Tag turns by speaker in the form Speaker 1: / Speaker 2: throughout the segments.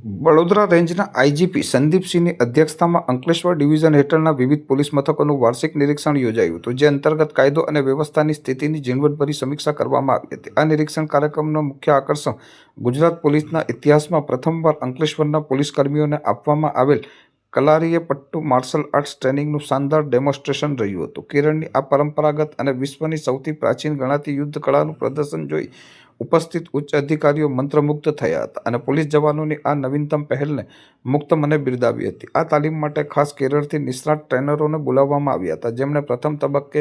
Speaker 1: વડોદરા રેન્જના આઈજીપી સંદીપસિંહની અધ્યક્ષતામાં અંકલેશ્વર ડિવિઝન હેઠળના વિવિધ પોલીસ મથકોનું વાર્ષિક નિરીક્ષણ યોજાયું હતું, જે અંતર્ગત કાયદો અને વ્યવસ્થાની સ્થિતિની ઝીણવટભરી સમીક્ષા કરવામાં આવી હતી. આ નિરીક્ષણ કાર્યક્રમનો મુખ્ય આકર્ષણ ગુજરાત પોલીસના ઇતિહાસમાં પ્રથમવાર અંકલેશ્વરના પોલીસકર્મીઓને આપવામાં આવેલ કલારીએ પટ્ટુ માર્શલ આર્ટ્સ ટ્રેનિંગનું શાનદાર ડેમોન્સ્ટ્રેશન રહ્યું હતું. કેરળની આ પરંપરાગત અને વિશ્વની સૌથી પ્રાચીન ગણાતી યુદ્ધ કળાનું પ્રદર્શન જોઈ ઉપસ્થિત ઉચ્ચ અધિકારીઓ મંત્રમુગ્ધ થયા હતા અને પોલીસ જવાનોની આ નવીનતમ પહેલને મુક્ત મને બિરદાવી હતી. આ તાલીમ માટે ખાસ કેરળથી નિષ્ણાત ટ્રેનરોને બોલાવવામાં આવ્યા હતા, જેમણે પ્રથમ તબક્કે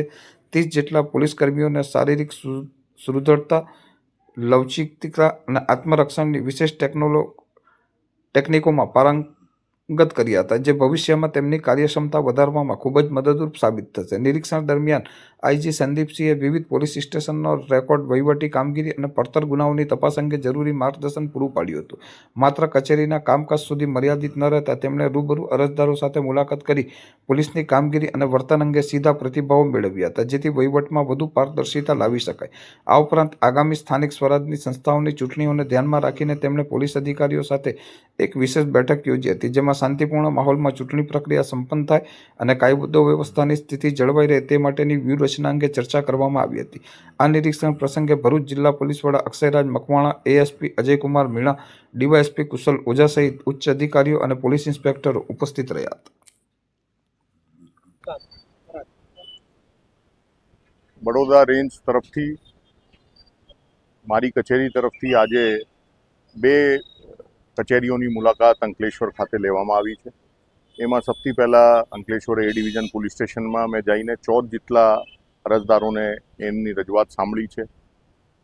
Speaker 1: 30 જેટલા પોલીસકર્મીઓને શારીરિક સુદૃઢતા, લવચિકતા અને આત્મરક્ષણની વિશેષ ટેકનિકોમાં પારંગત કર્યા હતા, જે ભવિષ્યમાં તેમની કાર્યક્ષમતા વધારવામાં ખૂબ જ મદદરૂપ સાબિત થશે. નિરીક્ષણ દરમિયાન આઈજી સંદીપસિંહે વિવિધ પોલીસ સ્ટેશનનો રેકોર્ડ, વહીવટી કામગીરી અને પડતર ગુનાઓની તપાસ અંગે જરૂરી માર્ગદર્શન પૂરું પાડ્યું હતું. માત્ર કચેરીના કામકાજ સુધી મર્યાદિત ન રહેતા તેમણે રૂબરૂ અરજદારો સાથે મુલાકાત કરી પોલીસની કામગીરી અને વર્તન અંગે સીધા પ્રતિભાવો મેળવ્યા હતા, જેથી વહીવટમાં વધુ પારદર્શિતા લાવી શકાય. આ ઉપરાંત આગામી સ્થાનિક સ્વરાજની સંસ્થાઓની ચૂંટણીઓને ધ્યાનમાં રાખીને તેમણે પોલીસ અધિકારીઓ સાથે એક વિશેષ બેઠક યોજી હતી, જેમાં શાંતિપૂર્ણ માહોલમાં ચૂંટણી પ્રક્રિયા સંપન્ન થાય અને કાયદો વ્યવસ્થાની સ્થિતિ જળવાઈ રહે તે માટેની વ્યૂહરચના અંગે ચર્ચા કરવામાં આવી હતી. આ નિરીક્ષણ પ્રસંગે ભરૂચ જિલ્લા પોલીસ વડા અક્ષયરાજ મકવાણા, એએસપી અજયકુમાર મીણા, ડીવાયએસપી કુશલ ઓઝા સહિત ઉચ્ચ અધિકારીઓ અને પોલીસ ઇન્સ્પેક્ટરો ઉપસ્થિત રહ્યા હતા.
Speaker 2: વડોદરા રેન્જ તરફથી મારી કચેરી તરફથી આજે 2 કચેરીઓની મુલાકાત અંકલેશ્વર ખાતે લેવામાં આવી છે. એમાં સૌથી પહેલાં અંકલેશ્વર એ ડિવિઝન પોલીસ સ્ટેશનમાં મેં જઈને 14 જેટલા અરજદારોને એમની રજૂઆત સાંભળી છે.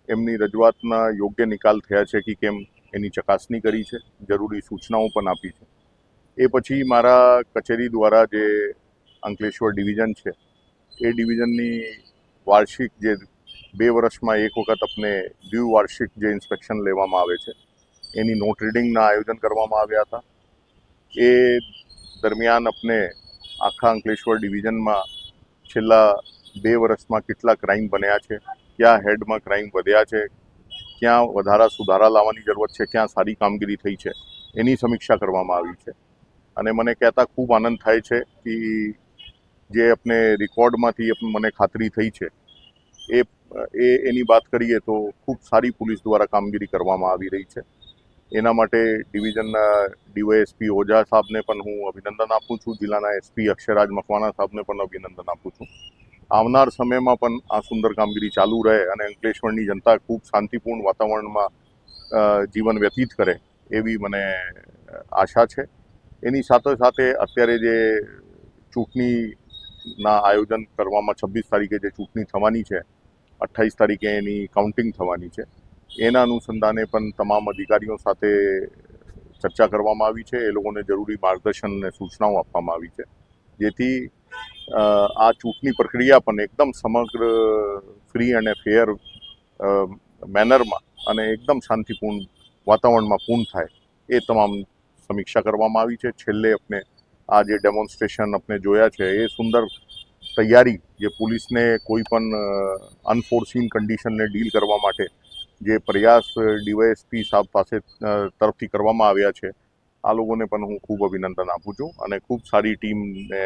Speaker 2: એમની રજૂઆતના યોગ્ય નિકાલ થયા છે કે કેમ એની ચકાસણી કરી છે, જરૂરી સૂચનાઓ પણ આપી છે. એ પછી મારા કચેરી દ્વારા જે અંકલેશ્વર ડિવિઝન છે એ ડિવિઝનની વાર્ષિક જે 2 વર્ષમાં એક વખત આપણે દ્વિવાર્ષિક જે ઇન્સ્પેક્શન લેવામાં આવે છે એની નોટ રીડિંગના આયોજન કરવામાં આવ્યા હતા. એ દરમિયાન આપણે આખા અંકલેશ્વર ડિવિઝનમાં છેલ્લા 2 વર્ષમાં કેટલા ક્રાઇમ બન્યા છે, ક્યાં હેડમાં ક્રાઇમ વધ્યા છે, ક્યાં વધારા સુધારા લાવવાની જરૂરત છે, ક્યાં સારી કામગીરી થઈ છે, એની સમીક્ષા કરવામાં આવી છે. અને મને કહેતા ખૂબ આનંદ થાય છે કે જે આપણે રેકોર્ડમાંથી મને ખાતરી થઈ છે એની વાત કરીએ તો ખૂબ સારી પોલીસ દ્વારા કામગીરી કરવામાં આવી રહી છે. એના માટે ડિવિઝનના ડીવાયએસપી ઓઝા સાહેબને પણ હું અભિનંદન આપું છું. જિલ્લાના એસપી અક્ષયરાજ મકવાણા સાહેબને પણ અભિનંદન આપું છું. આવનાર સમયમાં પણ આ સુંદર કામગીરી ચાલુ રહે અને અંકલેશ્વરની જનતા ખૂબ શાંતિપૂર્ણ વાતાવરણમાં જીવન વ્યતીત કરે એવી મને આશા છે. એની સાથે સાથે અત્યારે જે ચૂંટણીના આયોજન કરવામાં 26 તારીખે જે ચૂંટણી થવાની છે, 28 તારીખે એની કાઉન્ટિંગ થવાની છે, એના અનુસંધાને પણ તમામ અધિકારીઓ સાથે ચર્ચા કરવામાં આવી છે. એ લોકોને જરૂરી માર્ગદર્શન અને સૂચનાઓ આપવામાં આવી છે, જેથી આ ચૂંટણી પ્રક્રિયા પણ એકદમ સમગ્ર, ફ્રી અને ફેર મેનરમાં અને એકદમ શાંતિપૂર્ણ વાતાવરણમાં પૂર્ણ થાય એ તમામ સમીક્ષા કરવામાં આવી છે. છેલ્લે આપણે આ જે ડેમોન્સ્ટ્રેશન આપણે જોયા છે એ સુંદર તૈયારી જે પોલીસને કોઈ પણ અનફોર્સીન કન્ડિશનને ડીલ કરવા માટે જે પ્રયાસ ડીવાયએસપી સાહેબ પાસે તરફથી કરવામાં આવ્યા છે, આ લોકોને પણ હું ખૂબ અભિનંદન આપું છું અને ખૂબ સારી ટીમને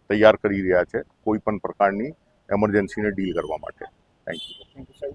Speaker 2: તૈયાર કરી રહ્યા છે કોઈ પણ પ્રકારની એમરજન્સીને ડીલ કરવા માટે. Thank you.